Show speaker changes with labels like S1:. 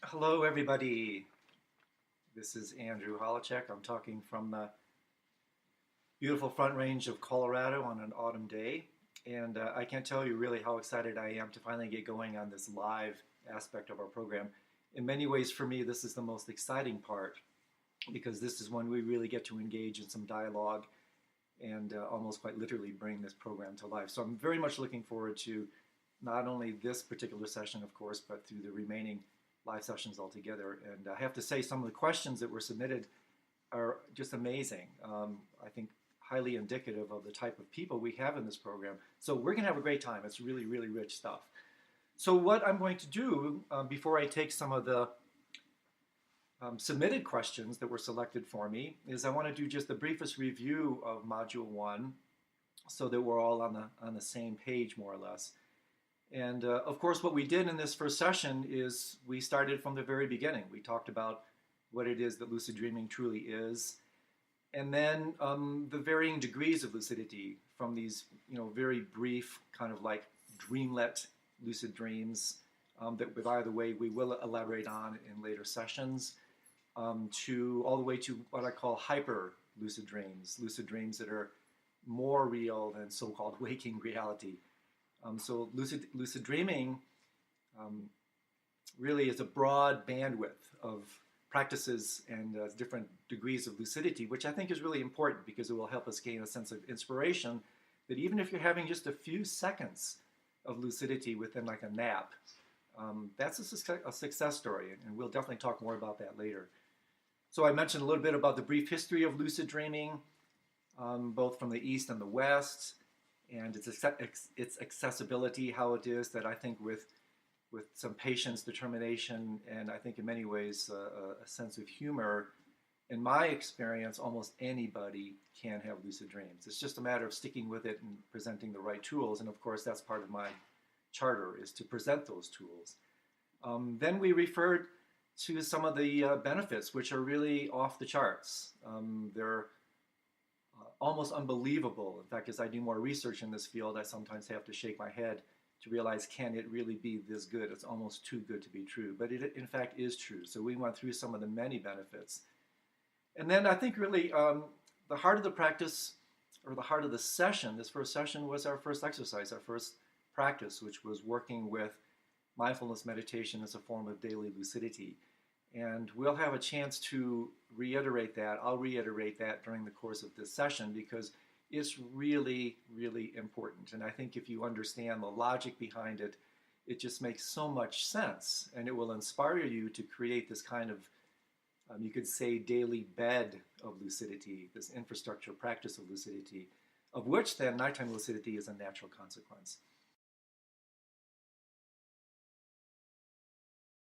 S1: Hello, everybody. This is Andrew Holacek. I'm talking from the beautiful Front Range of Colorado on an autumn day. And I can't tell you really how excited I am to finally get going on this live aspect of our program. In many ways, for me, this is the most exciting part because this is when we really get to engage in some dialogue and almost quite literally bring this program to life. So I'm very much looking forward to not only this particular session, of course, but through the remaining live sessions altogether. And I have to say, some of the questions that were submitted are just amazing. I think highly indicative of the type of people we have in this program. So we're going to have a great time. It's really, really rich stuff. So what I'm going to do before I take some of the submitted questions that were selected for me is I want to do just the briefest review of Module 1 so that we're all on the same page, more or less. And of course, what we did in this first session is we started from the very beginning. We talked about what it is that lucid dreaming truly is, and then the varying degrees of lucidity from these, very brief kind of like dreamlet lucid dreams that, by the way, we will elaborate on in later sessions, to all the way to what I call hyper lucid dreams that are more real than so-called waking reality. So lucid dreaming really is a broad bandwidth of practices and different degrees of lucidity, which I think is really important because it will help us gain a sense of inspiration that even if you're having just a few seconds of lucidity within like a nap, that's a success story, and we'll definitely talk more about that later. So I mentioned a little bit about the brief history of lucid dreaming, both from the East and the West, and its accessibility, how it is that I think with some patience, determination, and I think in many ways a sense of humor, in my experience, almost anybody can have lucid dreams. It's just a matter of sticking with it and presenting the right tools, and of course that's part of my charter, is to present those tools. Then we referred to some of the benefits, which are really off the charts. They're almost unbelievable. In fact, as I do more research in this field, I sometimes have to shake my head to realize, can it really be this good? It's almost too good to be true. But it, in fact, is true. So we went through some of the many benefits. And then I think really the heart of the practice, or the heart of the session, this first session was our first exercise, our first practice, which was working with mindfulness meditation as a form of daily lucidity. And we'll have a chance to reiterate that. I'll reiterate that during the course of this session because it's really, really important. And I think if you understand the logic behind it, it just makes so much sense. And it will inspire you to create this kind of, you could say, daily bed of lucidity, this infrastructure practice of lucidity, of which then nighttime lucidity is a natural consequence.